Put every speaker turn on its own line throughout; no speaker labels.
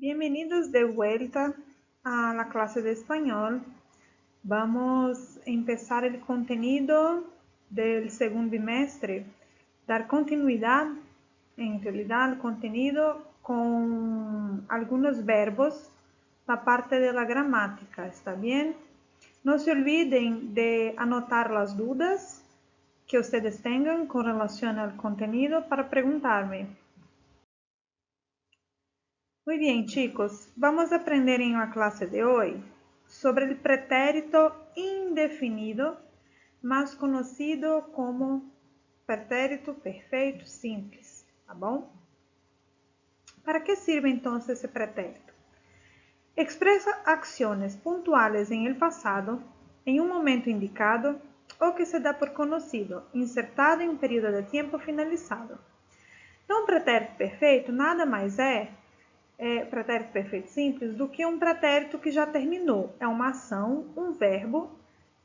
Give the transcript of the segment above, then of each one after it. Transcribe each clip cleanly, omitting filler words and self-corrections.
Bienvenidos de vuelta a la clase de español. Vamos a empezar el contenido del segundo bimestre, dar continuidad en realidad al contenido con algunos verbos, la parte de la gramática, ¿está bien? No se olviden de anotar las dudas que ustedes tengan con relación al contenido para preguntarme. Muy bien, chicos, vamos a aprender en la clase de hoy sobre el pretérito indefinido, más conocido como pretérito perfeito simples, tá bom? Para que sirve entonces ese pretérito? Expresa acciones puntuales en el pasado, en un momento indicado, o que se dá por conocido, insertado em um período de tempo finalizado. Então, pretérito perfeito nada mais pretérito perfeito simples do que um pretérito que já terminou. É uma ação, um verbo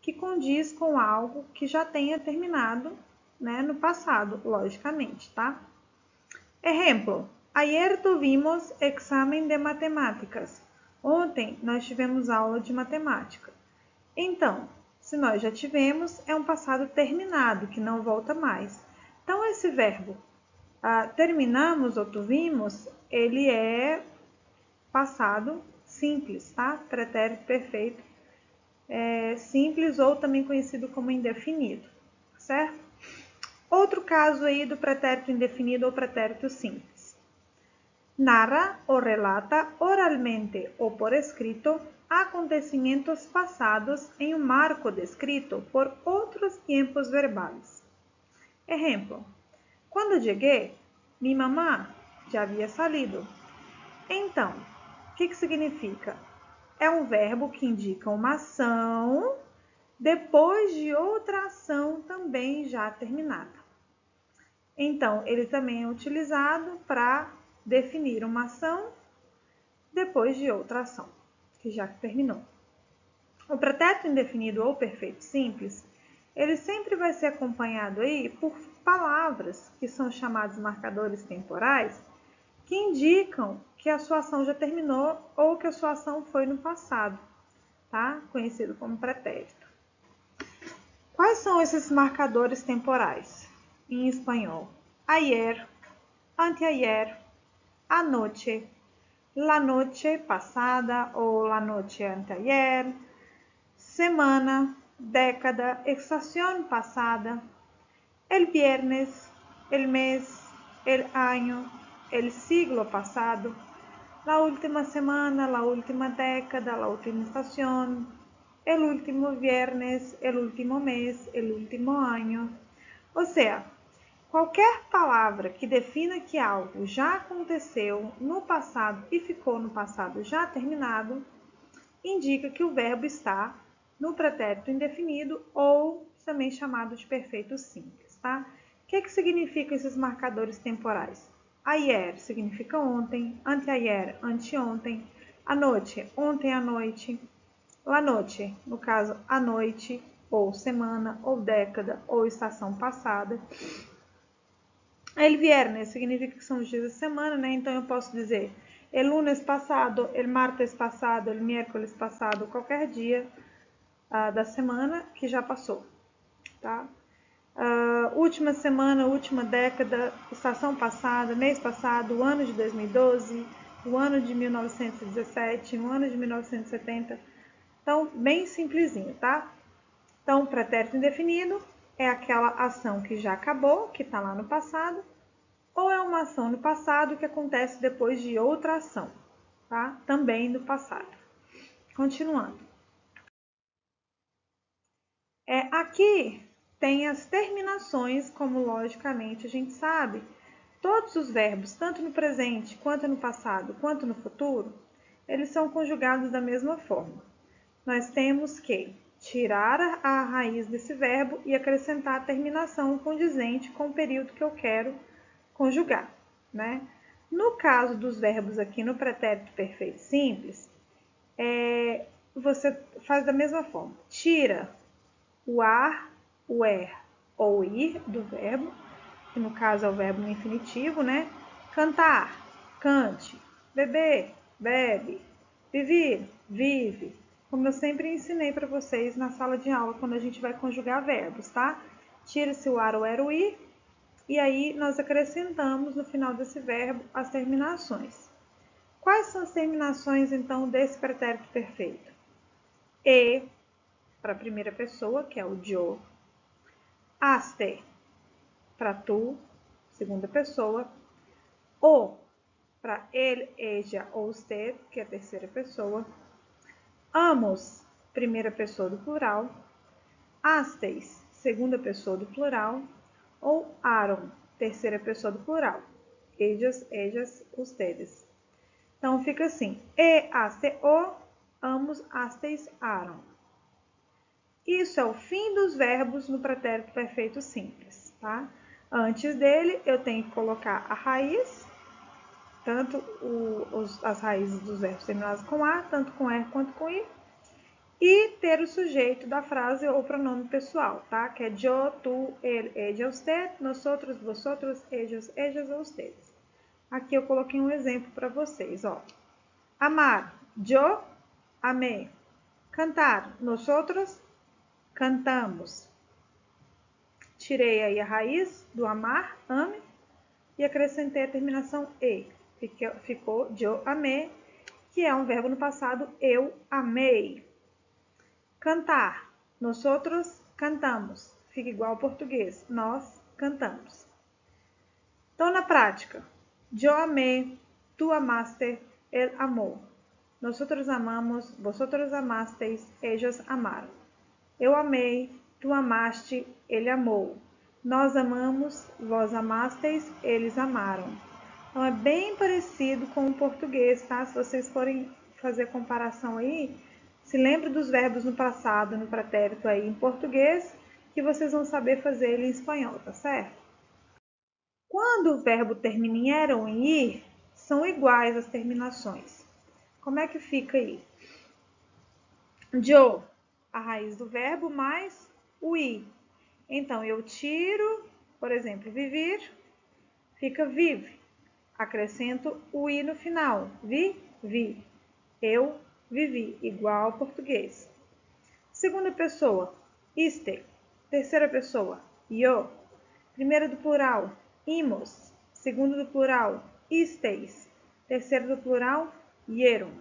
que condiz com algo que já tenha terminado, né, no passado, logicamente, tá? Exemplo: ayer tuvimos examen de matemáticas. Ontem nós tivemos aula de matemática. Então, se nós já tivemos, é um passado terminado, que não volta mais. Então, esse verbo terminamos ou tuvimos, ele é passado simples, tá? Pretérito perfeito simples ou também conhecido como indefinido, certo? Outro caso aí do pretérito indefinido ou pretérito simples. Narra ou relata oralmente ou por escrito acontecimentos passados em um marco descrito por outros tempos verbais. Exemplo: quando cheguei, minha mamã já havia salido. Então, o que significa? É um verbo que indica uma ação depois de outra ação também já terminada. Então, ele também é utilizado para definir uma ação depois de outra ação, que já terminou. O pretérito indefinido ou perfeito simples, ele sempre vai ser acompanhado aí por palavras que são chamadas marcadores temporais, que indicam que a sua ação já terminou ou que a sua ação foi no passado, tá? Conhecido como pretérito. Quais são esses marcadores temporais em espanhol? Ayer, anteayer, anoche, la noche passada ou la noche anteayer, semana, década, estación passada, el viernes, el mes, el año, el siglo passado, la última semana, la última década, la última estación, el último viernes, el último mes, el último año. Ou seja, qualquer palavra que defina que algo já aconteceu no passado e ficou no passado já terminado, indica que o verbo está no pretérito indefinido ou também chamado de perfeito simples, tá? O que significa esses marcadores temporais? Ayer significa ontem, anteayer, anteontem, a noite, ontem à noite, la noche, no caso, a noite, ou semana, ou década, ou estação passada. El viernes significa que são os dias da semana, né? Então eu posso dizer el lunes passado, el martes passado, el miércoles passado, qualquer dia da semana que já passou, tá? Última semana, última década, estação passada, mês passado, o ano de 2012, o ano de 1917, o ano de 1970. Então, bem simplesinho, tá? Então, pretérito indefinido é aquela ação que já acabou, que está lá no passado, ou é uma ação no passado que acontece depois de outra ação, tá? Também do passado. Continuando. Aqui tem as terminações, como logicamente a gente sabe, todos os verbos, tanto no presente, quanto no passado, quanto no futuro, eles são conjugados da mesma forma. Nós temos que tirar a raiz desse verbo e acrescentar a terminação condizente com o período que eu quero conjugar, né? No caso dos verbos aqui no pretérito perfeito simples, você faz da mesma forma. Tira o ar, o ou ir do verbo, que no caso é o verbo no infinitivo, né? Cantar, cante. Beber, bebe. Vivir, vive. Como eu sempre ensinei para vocês na sala de aula, quando a gente vai conjugar verbos, tá? Tira-se o ar ou era o ir, e aí nós acrescentamos no final desse verbo as terminações. Quais são as terminações, então, desse pretérito perfeito? E, para a primeira pessoa, que é o yo. Aste, para tu, segunda pessoa. O, para ele, ella ou usted, que é a terceira pessoa. Amos, primeira pessoa do plural. Astes, segunda pessoa do plural. Ou aron, terceira pessoa do plural. Ellas, ellas, ustedes. Então, fica assim. E, aste, o, amos, astes, aron. Isso é o fim dos verbos no pretérito perfeito simples, tá? Antes dele, eu tenho que colocar a raiz, tanto as raízes dos verbos terminados com A, tanto com R quanto com I, e ter o sujeito da frase ou pronome pessoal, tá? Que é yo, tu, ele, ella, usted, nosotros, vosotros, ellos, ellas ou ustedes. Aqui eu coloquei um exemplo para vocês, ó. Amar, yo, amé. Cantar, nosotros, cantamos. Tirei aí a raiz do amar, ame, e acrescentei a terminação e. Ficou yo amé, que é um verbo no passado, eu amei. Cantar, nosotros cantamos. Fica igual ao português, nós cantamos. Então, na prática, yo amé, tu amaste, él amó. Nosotros amamos, vosotros amasteis, ellos amaram. Eu amei, tu amaste, ele amou. Nós amamos, vós amasteis, eles amaram. Então, é bem parecido com o português, tá? Se vocês forem fazer comparação aí, se lembre dos verbos no passado, no pretérito aí em português, que vocês vão saber fazer ele em espanhol, tá certo? Quando o verbo termina em er ou em ir, são iguais as terminações. Como é que fica aí? Yo, a raiz do verbo, mais o i. Então, eu tiro, por exemplo, vivir, fica vive. Acrescento o i no final. Vi. Eu vivi, igual ao português. Segunda pessoa, iste. Terceira pessoa, yo. Primeira do plural, imos. Segundo do plural, isteis. Terceiro do plural, ieron.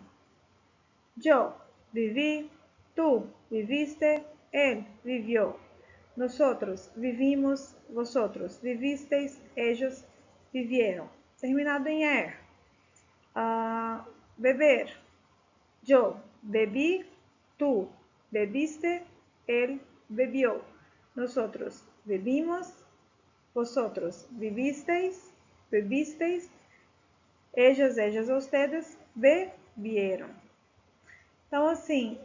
Yo vivi, tú viviste, él vivió. Nosotros vivimos, vosotros vivisteis, ellos vivieron. Terminado em er. Beber. Yo bebí, tú bebiste, él bebió. Nosotros bebimos, vosotros bebisteis, ellas, ustedes bebieron. Então, assim,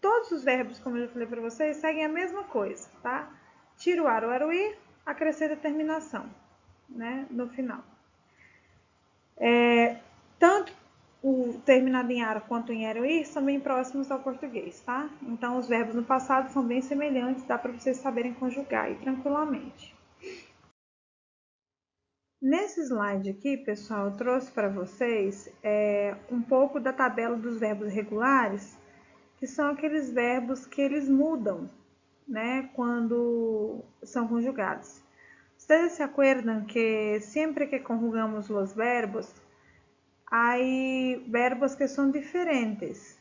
todos os verbos, como eu já falei para vocês, seguem a mesma coisa, tá? Tira o ar ou era o ir, acrescenta a terminação, né, no final. Tanto o terminado em ar quanto em era ou ir são bem próximos ao português, tá? Então, os verbos no passado são bem semelhantes, dá para vocês saberem conjugar aí tranquilamente. Nesse slide aqui, pessoal, eu trouxe para vocês um pouco da tabela dos verbos regulares, que são aqueles verbos que eles mudam, né, quando são conjugados. Vocês se acuerdan que sempre que conjugamos os verbos, há verbos que são diferentes.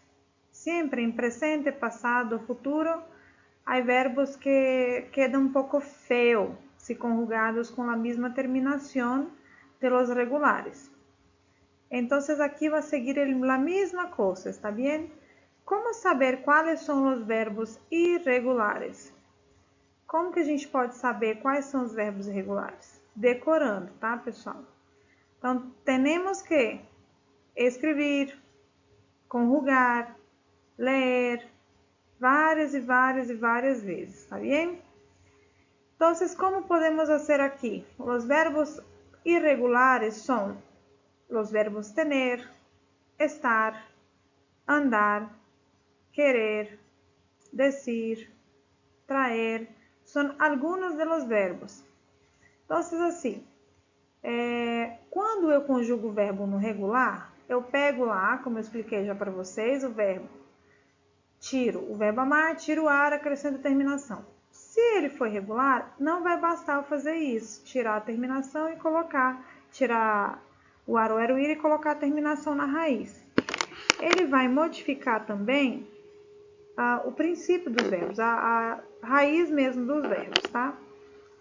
Sempre em presente, passado, futuro, há verbos que quedam um pouco feio si conjugados con la misma terminación de los regulares. Entonces aquí va a seguir la misma cosa, ¿está bien? Como saber quais são os verbos irregulares? Como que a gente pode saber quais são os verbos irregulares? Decorando, tá, pessoal? Então, temos que escrever, conjugar, ler, várias e várias vezes, tá bem? Então, como podemos fazer aqui? Os verbos irregulares são os verbos tener, estar, andar, querer, decir, traer. São alguns dos verbos. Então, assim, quando eu conjugo o verbo no regular, Eu pego lá, como eu expliquei já para vocês, o verbo tiro, o verbo amar, tiro o ar, acrescento a terminação. Se ele for regular, não vai bastar eu fazer isso, tirar a terminação e colocar, tirar o ar ou era o ir e colocar a terminação na raiz. Ele vai modificar também o princípio dos verbos, a raiz mesmo dos verbos, tá?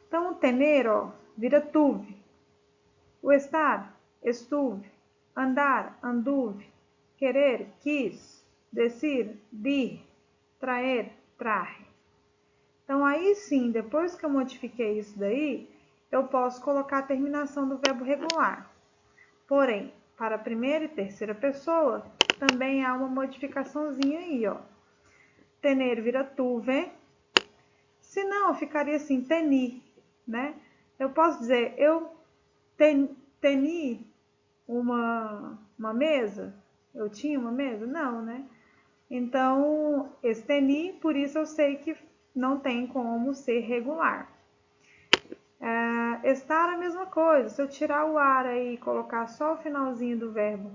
Então, o tener, ó, vira tuve. O estar, estuve. Andar, anduve. Querer, quis. Decir, dir. Traer, traje. Então, aí sim, depois que eu modifiquei isso daí, eu posso colocar a terminação do verbo regular. Porém, para a primeira e terceira pessoa, também há uma modificaçãozinha aí, ó. Tener vira tuve. Se não, ficaria assim, teni, né? Eu posso dizer, eu teni uma mesa? Eu tinha uma mesa? Não, né? Então, esse teni, por isso eu sei que não tem como ser regular. Estar a mesma coisa. Se eu tirar o ar aí e colocar só o finalzinho do verbo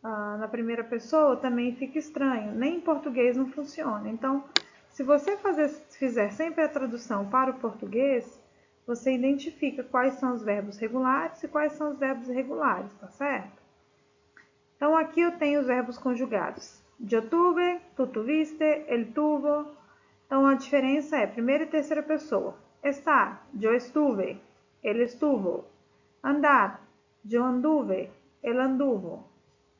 na primeira pessoa, também fica estranho. Nem em português não funciona. Então, se você fizer sempre a tradução para o português, você identifica quais são os verbos regulares e quais são os verbos irregulares, tá certo? Então, aqui eu tenho os verbos conjugados. Eu tuve, tu tuviste, ele tuvo. Então, a diferença é primeira e terceira pessoa. Estar, eu estuve, ele estuvo. Andar, eu anduve, ele anduvo.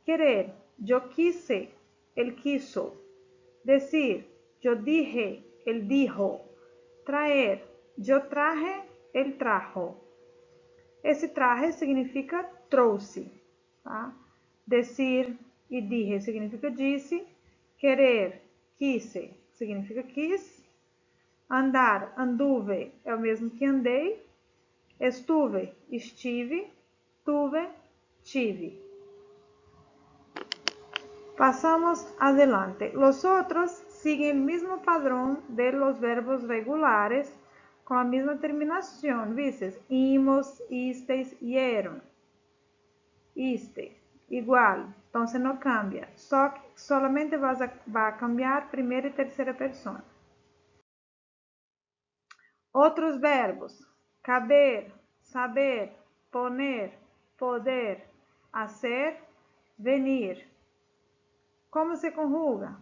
Querer, eu quise, ele quiso. Decir, eu dije, ele dijo. Traer, eu traje, ele trajo. Esse traje significa trouxe, tá? Decir e dije significa disse. Querer, quise, significa quis. Andar, anduve, é o mesmo que andei. Estuve, estive. Tuve, tive. Pasamos adelante. Los otros siguen el mismo padrón de los verbos regulares con la misma terminación. ¿Viste? Imos, isteis, ieron. Iste, igual. Entonces no cambia. Solamente va a cambiar primera y tercera persona. Outros verbos: caber, saber, poner, poder, hacer, venir. Como se conjuga?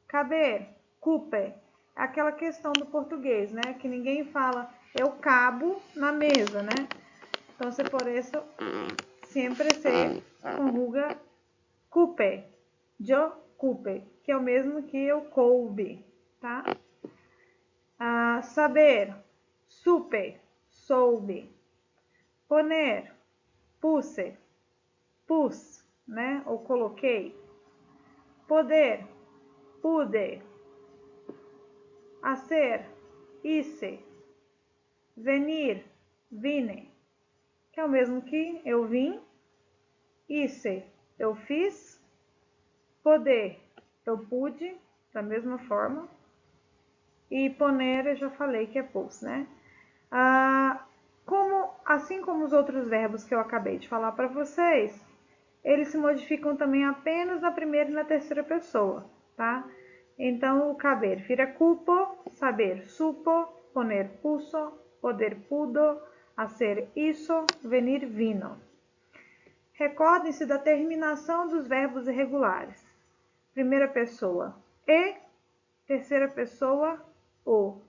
Caber, cupe. É aquela questão do português, né? Que ninguém fala eu cabo na mesa, né? Então, por isso, sempre se conjuga cupe. Eu cupe, que é o mesmo que eu coube, tá? Saber, supe, soube. Poner, puse, pus, né? Ou coloquei. Poder, pude. Hacer, hice. Venir, vine, que é o mesmo que eu vim. Hice, eu fiz. Poder, eu pude, da mesma forma. E poner, eu já falei que é pus, né? Assim como os outros verbos que eu acabei de falar para vocês, eles se modificam também apenas na primeira e na terceira pessoa, tá? Então, o caber vira cupo, saber supo, poner puso, poder pudo, hacer hizo, venir vino. Recordem-se da terminação dos verbos irregulares. Primeira pessoa, e. Terceira pessoa, o.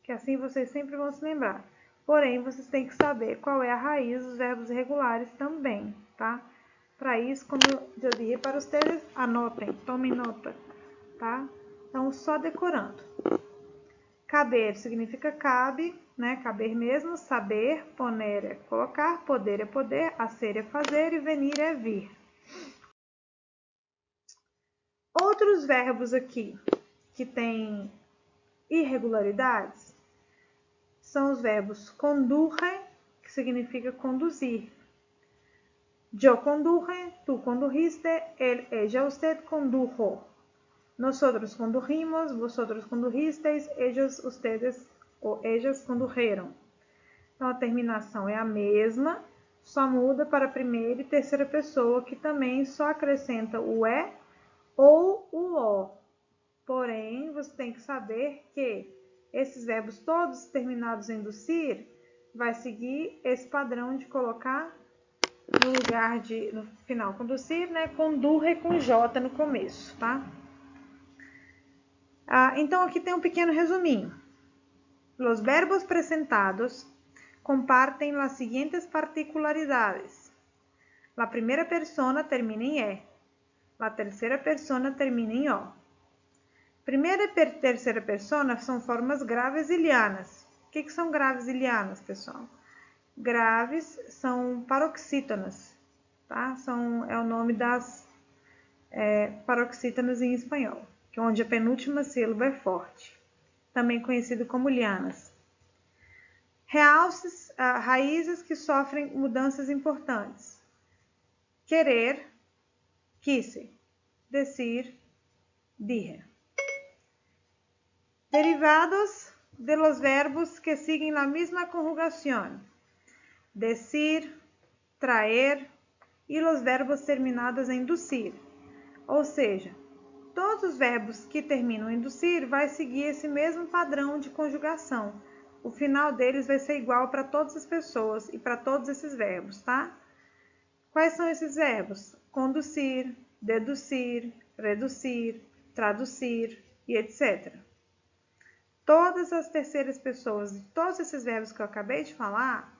Que assim vocês sempre vão se lembrar. Porém, vocês têm que saber qual é a raiz dos verbos irregulares também, tá? Para isso, como eu disse para vocês, anotem, tomem nota, tá? Então, só decorando. Caber significa cabe, né? Caber mesmo. Saber, poner é colocar, poder é poder, hacer é fazer e venir é vir. Outros verbos aqui que têm irregularidades são os verbos condurre, que significa conduzir. Eu conduje, tu condujiste, él, ella, usted condujo. Nosotros condujimos, vosotros condujisteis, ellos, ustedes ou ellas condujeron. Então, a terminação é a mesma, só muda para a primeira e terceira pessoa, que também só acrescenta o é ou o ó. Porém, você tem que saber que esses verbos todos terminados em docir vai seguir esse padrão de colocar no lugar de, no final com docir, né, com durra e com j no começo, tá? Então aqui tem um pequeno resuminho. Los verbos presentados compartem las siguientes particularidades. La primera persona termina em e. La tercera persona termina em o. Primeira e terceira persona são formas graves e lianas. O que são graves e lianas, pessoal? Graves são paroxítonas, tá? É o nome das paroxítonas em espanhol, que é onde a penúltima sílaba é forte, também conhecido como lianas. Realces, raízes que sofrem mudanças importantes. Querer, quise. Decir, dije. Derivados de los verbos que siguen la misma conjugación. Decir, traer e los verbos terminados em docir. Ou seja, todos os verbos que terminam em docir vai seguir esse mesmo padrão de conjugação. O final deles vai ser igual para todas as pessoas e para todos esses verbos, tá? Quais são esses verbos? Conduzir, deduzir, reduzir, traduzir e etc. Todas as terceiras pessoas de todos esses verbos que eu acabei de falar,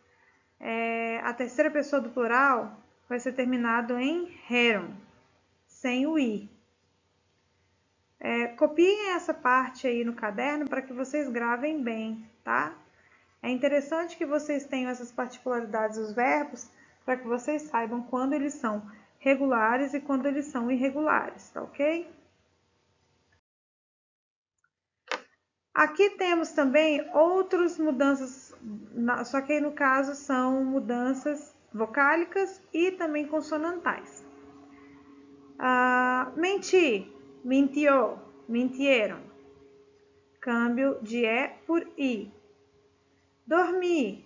a terceira pessoa do plural vai ser terminado em eram, sem o i. Copiem essa parte aí no caderno para que vocês gravem bem, tá? É interessante que vocês tenham essas particularidades dos verbos para que vocês saibam quando eles são regulares e quando eles são irregulares, tá ok? Aqui temos também outras mudanças, só que aí no caso são mudanças vocálicas e também consonantais. Mentir, mintió, mintieron. Câmbio de e por i. Dormir,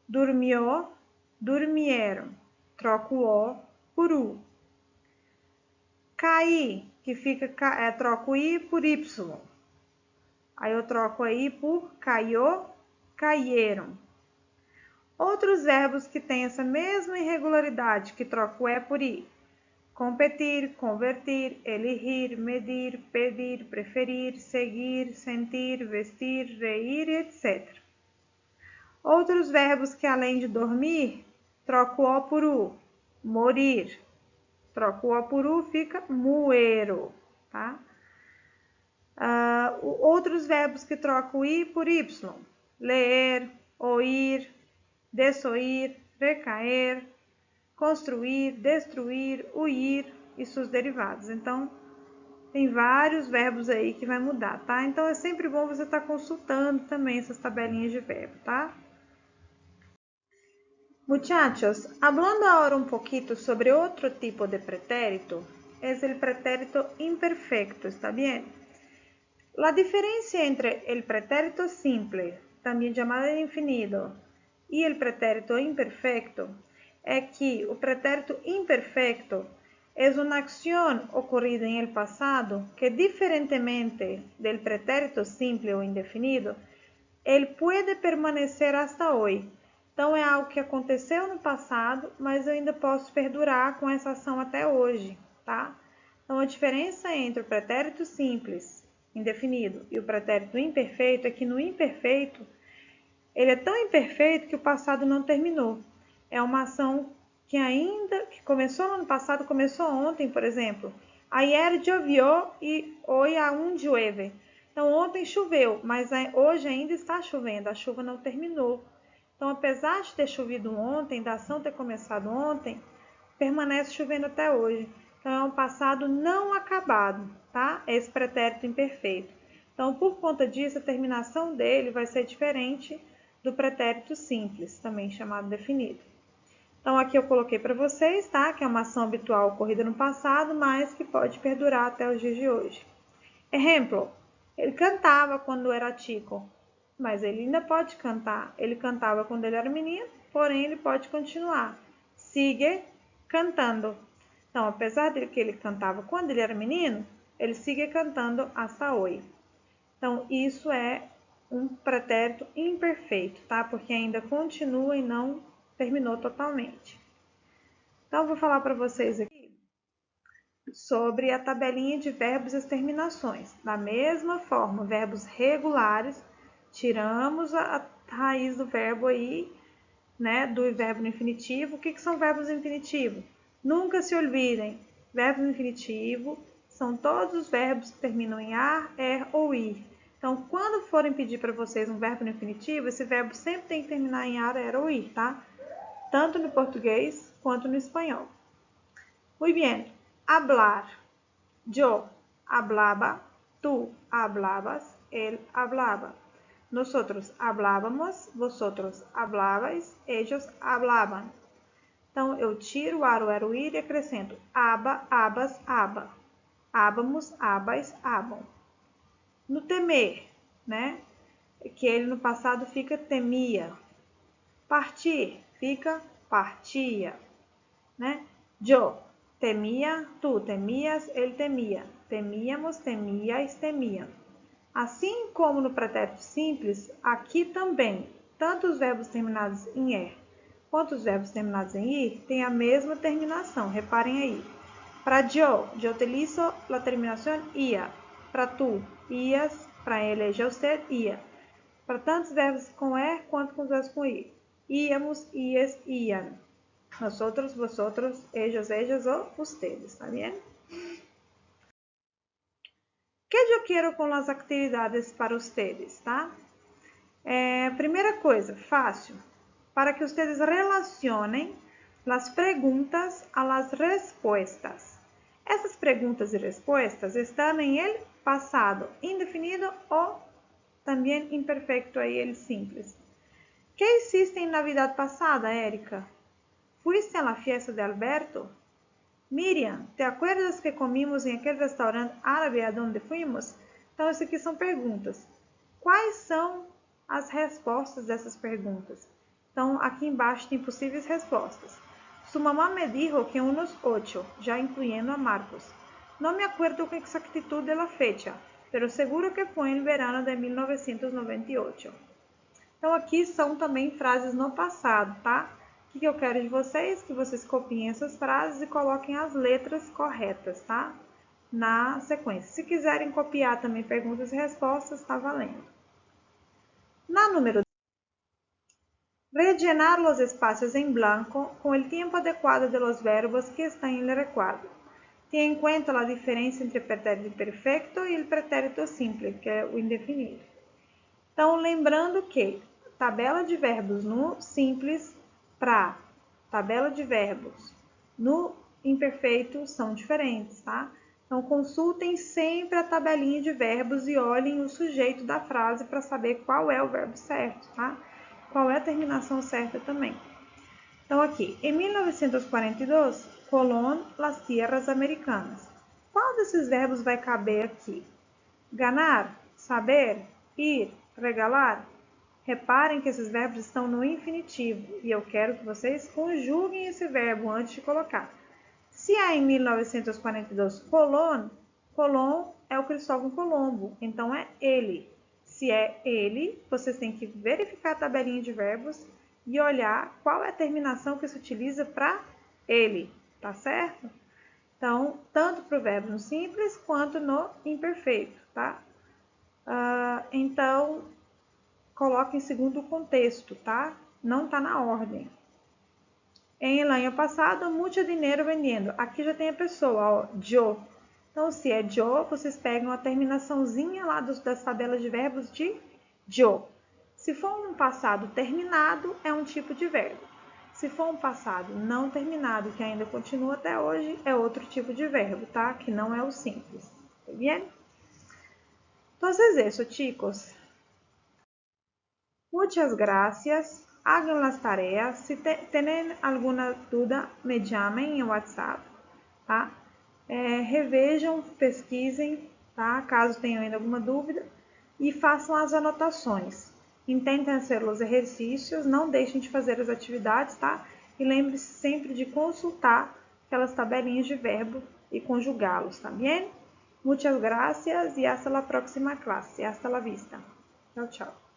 dormió, durmieron. Troco o por u. Cair, que fica, troco i por y. Aí eu troco aí por caiu, caieram. Outros verbos que têm essa mesma irregularidade, que troco é por i. Competir, convertir, elegir, medir, pedir, preferir, seguir, sentir, vestir, reír, etc. Outros verbos que além de dormir, troco o por u. Morir. Troco o por u, fica muero, tá? Outros verbos que trocam i por y. Ler, oír, desoír, recaer, construir, destruir, uir e seus derivados. Então, tem vários verbos aí que vai mudar, tá? Então, é sempre bom você estar consultando também essas tabelinhas de verbo, tá? Muchachos, hablando ahora un poquito sobre otro tipo de pretérito, es el pretérito imperfecto, ¿está bien? La diferencia entre el pretérito simple, también llamado indefinido, y el pretérito imperfecto es que el pretérito imperfecto es una acción ocurrida en el pasado que, diferentemente del pretérito simple o indefinido, ele puede permanecer hasta hoy. Então, é algo que aconteceu no passado, mas eu ainda posso perdurar com essa ação até hoje, tá? Então, a diferença entre o pretérito simples, indefinido, e o pretérito imperfeito é que no imperfeito, ele é tão imperfeito que o passado não terminou. É uma ação que começou no ano passado, começou ontem, por exemplo. Ayer llovió e hoy aún llueve. Então, ontem choveu, mas hoje ainda está chovendo, a chuva não terminou. Então, apesar de ter chovido ontem, da ação ter começado ontem, permanece chovendo até hoje. Então, é um passado não acabado, tá? Esse pretérito imperfeito. Então, por conta disso, a terminação dele vai ser diferente do pretérito simples, também chamado definido. Então, aqui eu coloquei para vocês, tá? Que é uma ação habitual ocorrida no passado, mas que pode perdurar até os dias de hoje. Exemplo, ele cantava quando era chico, mas ele ainda pode cantar. Ele cantava quando ele era menino porém ele pode continuar. Sigue cantando. Então, apesar de que ele cantava quando ele era menino, ele sigue cantando hasta hoje. Então, isso é um pretérito imperfeito, tá? Porque ainda continua e não terminou totalmente. Então, eu vou falar para vocês aqui sobre a tabelinha de verbos e as terminações. Da mesma forma, verbos regulares, tiramos a raiz do verbo aí, né, do verbo no infinitivo. O que são verbos no infinitivo? Nunca se olvidem, verbos no infinitivo são todos os verbos que terminam em ar, er ou ir. Então, quando forem pedir para vocês um verbo no infinitivo, esse verbo sempre tem que terminar em ar, er ou ir, tá? Tanto no português quanto no espanhol. Muy bien, hablar. Yo hablaba, tú hablabas, él hablaba. Nosotros hablábamos, vosotros hablabais, ellos hablaban. Então, eu tiro o ar, o er, o ir e acrescento aba, abas, aba. Ábamos, abais, abam. No temer, né? Que ele no passado fica temia. Partir fica partia, né? Yo temia, tu temias, ele temia. Temíamos, temíais, temiam. Assim como no pretérito simples, aqui também, tanto os verbos terminados em er quanto os verbos terminados em ir têm a mesma terminação. Reparem aí. Para yo utilizo a terminação ia. Para tu, ias. Para ele, já usted, ia. Para tantos verbos com er quanto com os verbos com ir. Íamos, ias, iam. Nosotros, vosotros, ellos, ellas ou ustedes, ¿está bien? ¿Qué yo quiero con las actividades para ustedes, tá? Primeira coisa, fácil, para que ustedes relacionem las preguntas a las respuestas. Essas perguntas e respostas estão em el passado indefinido ou também imperfecto, aí el simples. ¿Qué hiciste en Navidad pasada, Erika? ¿Fuiste a la fiesta de Alberto? Miriam, ¿te acuerdas que comimos em aquele restaurante árabe a donde fuimos? Então, isso aqui são perguntas. Quais são as respostas dessas perguntas? Então, aqui embaixo tem possíveis respostas. Su mamá me dijo que unos 8, já incluyendo a Marcos. No me acuerdo con exactitud de la fecha, pero seguro que foi en verano de 1998. Então, aqui são também frases no passado, tá? O que eu quero de vocês? Que vocês copiem essas frases e coloquem as letras corretas, tá? Na sequência. Se quiserem copiar também perguntas e respostas, tá valendo. Na número 2, rellenar los espacios en blanco con el tiempo adecuado de los verbos que están en el recuadro. Tenha em conta a diferença entre o pretérito perfeito e o pretérito simples, que é o indefinido. Então, lembrando que tabela de verbos no simples para tabela de verbos no imperfeito são diferentes, tá? Então, consultem sempre a tabelinha de verbos e olhem o sujeito da frase para saber qual é o verbo certo, tá? Qual é a terminação certa também. Então, aqui, em 1942, Colón las tierras americanas. Qual desses verbos vai caber aqui? Ganar, saber, ir, regalar. Reparem que esses verbos estão no infinitivo e eu quero que vocês conjuguem esse verbo antes de colocar. Se é em 1942 Colón, Colón é o Cristóvão Colombo, então é ele. Se é ele, vocês têm que verificar a tabelinha de verbos e olhar qual é a terminação que se utiliza para ele, tá certo? Então, tanto para o verbo no simples quanto no imperfeito, tá? Então, coloque em segundo contexto, tá? Não tá na ordem. Em el año passado, mucho dinheiro vendendo. Aqui já tem a pessoa, ó, yo. Então, se é yo, vocês pegam a terminaçãozinha lá das tabelas de verbos de yo. Se for um passado terminado, é um tipo de verbo. Se for um passado não terminado, que ainda continua até hoje, é outro tipo de verbo, tá? Que não é o simples. ¿Está bien? Entonces eso, chicos. Muchas gracias. Hagan las tareas. Si tienen alguna duda, me llamen em WhatsApp, tá? Revejam, pesquisem, tá? Caso tenham ainda alguma dúvida. E façam as anotações. Intentem fazer os exercícios, não deixem de fazer as atividades, tá? E lembre-se sempre de consultar aquelas tabelinhas de verbo y conjugá-los, ¿tá bien? Muchas gracias y hasta la próxima clase. Hasta la vista. Tchau, tchau.